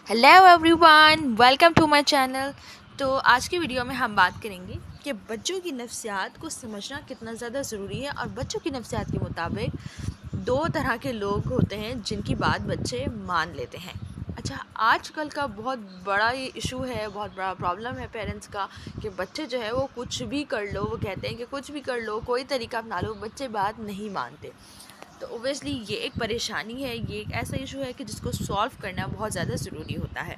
Hello everyone, welcome to my channel. तो आज की वीडियो में हम बात करेंगे कि बच्चों की नफ्सियात को समझना कितना ज़्यादा ज़रूरी है। और बच्चों की नफ्सियात के मुताबिक दो तरह के लोग होते हैं जिनकी बात बच्चे मान लेते हैं। अच्छा, आजकल का बहुत बड़ा ये इशू है, बहुत बड़ा प्रॉब्लम है पेरेंट्स का कि बच्चे जो है वो कुछ भी कर लो, वो कहते हैं कि कुछ भी कर लो, कोई तरीका अपना लो, बच्चे बात नहीं मानते। तो ओबियसली ये एक परेशानी है, ये एक ऐसा इशू है कि जिसको सॉल्व करना बहुत ज़्यादा ज़रूरी होता है।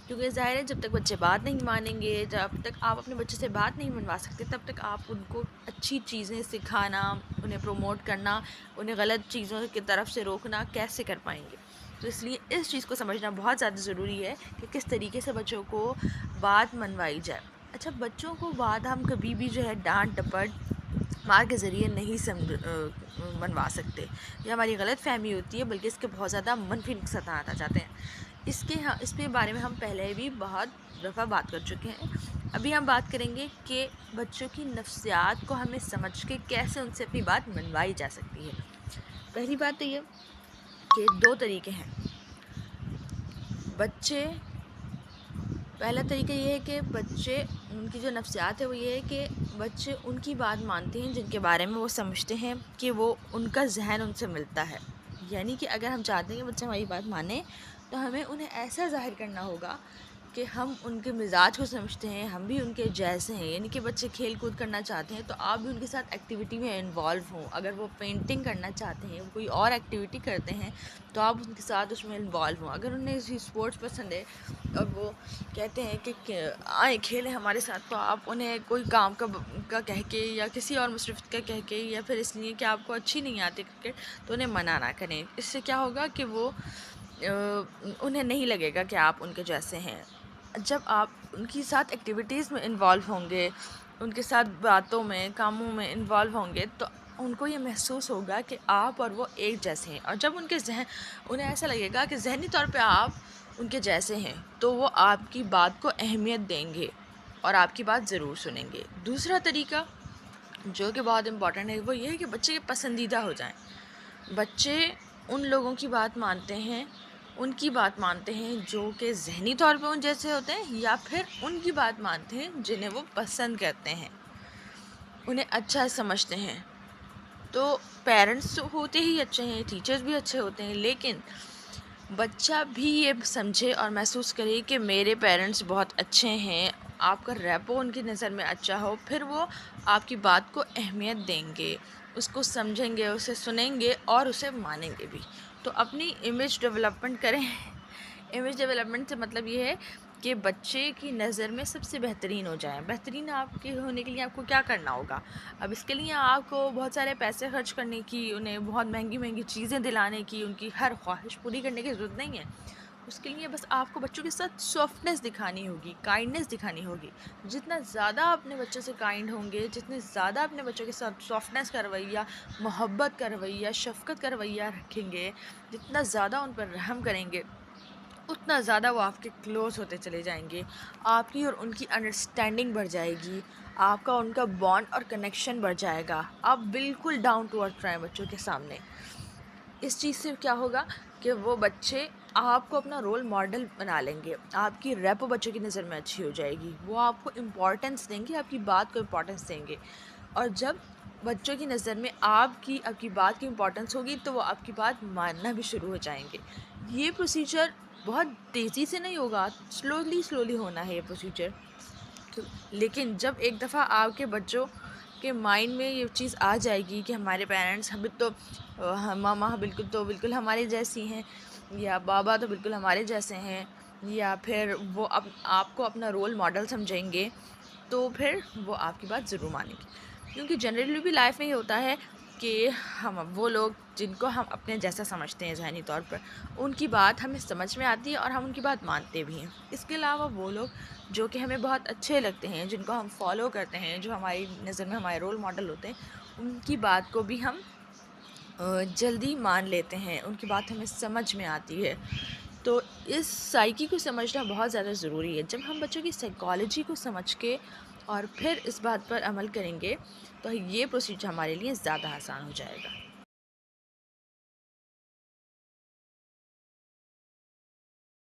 क्योंकि ज़ाहिर है जब तक बच्चे बात नहीं मानेंगे, जब तक आप अपने बच्चे से बात नहीं मनवा सकते, तब तक आप उनको अच्छी चीज़ें सिखाना, उन्हें प्रमोट करना, उन्हें गलत चीज़ों की तरफ से रोकना कैसे कर पाएंगे। तो इसलिए इस चीज़ को समझना बहुत ज़्यादा ज़रूरी है कि किस तरीके से बच्चों को बात मनवाई जाए। अच्छा, बच्चों को बात हम कभी भी जो है डांट डपट मार के ज़रिए नहीं मनवा सकते। ये हमारी गलत फहमी होती है, बल्कि इसके बहुत ज़्यादा मनफी नुकसान आ जाते हैं। इसके बारे में हम पहले भी बहुत दफ़ा बात कर चुके हैं। अभी हम बात करेंगे कि बच्चों की नफ्सियात को हमें समझ के कैसे उनसे अपनी बात मनवाई जा सकती है। पहली बात तो ये कि दो तरीके हैं। पहला तरीका ये है कि बच्चे, उनकी जो नफ्सियात है वो ये है कि बच्चे उनकी बात मानते हैं जिनके बारे में वो समझते हैं कि वो उनका जहन उनसे मिलता है। यानी कि अगर हम चाहते हैं कि बच्चे हमारी बात माने, तो हमें उन्हें ऐसा ज़ाहिर करना होगा कि हम उनके मिजाज को समझते हैं, हम भी उनके जैसे हैं। यानी कि बच्चे खेल कूद करना चाहते हैं तो आप भी उनके साथ एक्टिविटी में इन्वॉल्व हों। अगर वो पेंटिंग करना चाहते हैं, वो कोई और एक्टिविटी करते हैं, तो आप उनके साथ उसमें इन्वॉल्व हों। अगर उन्हें स्पोर्ट्स पसंद है और वो कहते हैं कि आए खेलें हमारे साथ, तो आप उन्हें कोई काम का कह के या किसी और मुसरफ़ का कह के, या फिर इसलिए कि आपको अच्छी नहीं आती क्रिकेट, तो उन्हें मना ना करें। इससे क्या होगा कि वो उन्हें नहीं लगेगा कि आप उनके जैसे हैं। जब आप उनके साथ एक्टिविटीज़ में इन्वॉल्व होंगे, उनके साथ बातों में, कामों में इन्वॉल्व होंगे, तो उनको ये महसूस होगा कि आप और वो एक जैसे हैं। और जब उन्हें ऐसा लगेगा कि ज़हनी तौर पे आप उनके जैसे हैं, तो वो आपकी बात को अहमियत देंगे और आपकी बात ज़रूर सुनेंगे। दूसरा तरीका जो कि बहुत इम्पॉर्टेंट है, वो ये है कि बच्चे के पसंदीदा हो जाएं। बच्चे उन लोगों की बात मानते हैं, उनकी बात मानते हैं जो कि ज़हनी तौर पे उन जैसे होते हैं, या फिर उनकी बात मानते हैं जिन्हें वो पसंद करते हैं, उन्हें अच्छा समझते हैं। तो पेरेंट्स होते ही अच्छे हैं, टीचर्स भी अच्छे होते हैं, लेकिन बच्चा भी ये समझे और महसूस करे कि मेरे पेरेंट्स बहुत अच्छे हैं, आपका रेपो उनकी नज़र में अच्छा हो, फिर वो आपकी बात को अहमियत देंगे, उसको समझेंगे, उसे सुनेंगे और उसे मानेंगे भी। तो अपनी इमेज डेवलपमेंट करें। इमेज डेवलपमेंट से मतलब ये है कि बच्चे की नज़र में सबसे बेहतरीन हो जाएं। बेहतरीन आपके होने के लिए आपको क्या करना होगा? अब इसके लिए आपको बहुत सारे पैसे खर्च करने की, उन्हें बहुत महंगी महंगी चीज़ें दिलाने की, उनकी हर ख्वाहिश पूरी करने की ज़रूरत नहीं है। उसके लिए बस आपको बच्चों के साथ सॉफ्टनेस दिखानी होगी, काइंडनेस दिखानी होगी। जितना ज़्यादा अपने बच्चों से काइंड होंगे, जितने ज़्यादा अपने बच्चों के साथ सॉफ्टनेस का रवैया, मोहब्बत का रवैया, शफ़क़त का रवैया रखेंगे, जितना ज़्यादा उन पर रहम करेंगे, उतना ज़्यादा वो आपके क्लोज़ होते चले जाएंगे। आपकी और उनकी अंडरस्टैंडिंग बढ़ जाएगी, आपका उनका बॉन्ड और कनेक्शन बढ़ जाएगा। आप बिल्कुल डाउन टू अर्थ रहें बच्चों के सामने। इस चीज़ से क्या होगा कि वो बच्चे आपको अपना रोल मॉडल बना लेंगे, आपकी रेपो बच्चों की नज़र में अच्छी हो जाएगी, वो आपको इम्पोर्टेंस देंगे, आपकी बात को इम्पोर्टेंस देंगे। और जब बच्चों की नज़र में आपकी बात की इम्पोर्टेंस होगी, तो वो आपकी बात मानना भी शुरू हो जाएंगे। ये प्रोसीजर बहुत तेज़ी से नहीं होगा, स्लोली होना है ये प्रोसीजर। लेकिन जब एक दफ़ा आपके बच्चों के माइंड में ये चीज़ आ जाएगी कि हमारे पेरेंट्स हम तो मामा बिल्कुल हमारे जैसी हैं, या बाबा तो बिल्कुल हमारे जैसे हैं, या फिर वो आपको अपना रोल मॉडल समझेंगे, तो फिर वो आपकी बात ज़रूर मानेंगे। क्योंकि जनरली भी लाइफ में ये होता है कि हम वो लोग जिनको हम अपने जैसा समझते हैं ज़हनी तौर पर, उनकी बात हमें समझ में आती है और हम उनकी बात मानते भी हैं। इसके अलावा वो लोग जो कि हमें बहुत अच्छे लगते हैं, जिनको हम फॉलो करते हैं, जो हमारी नज़र में हमारे रोल मॉडल होते हैं, उनकी बात को भी हम जल्दी मान लेते हैं, उनकी बात हमें समझ में आती है। तो इस साइकी को समझना बहुत ज़्यादा ज़रूरी है। जब हम बच्चों की साइकोलॉजी को समझ के और फिर इस बात पर अमल करेंगे, तो ये प्रोसीजर हमारे लिए ज़्यादा आसान हो जाएगा।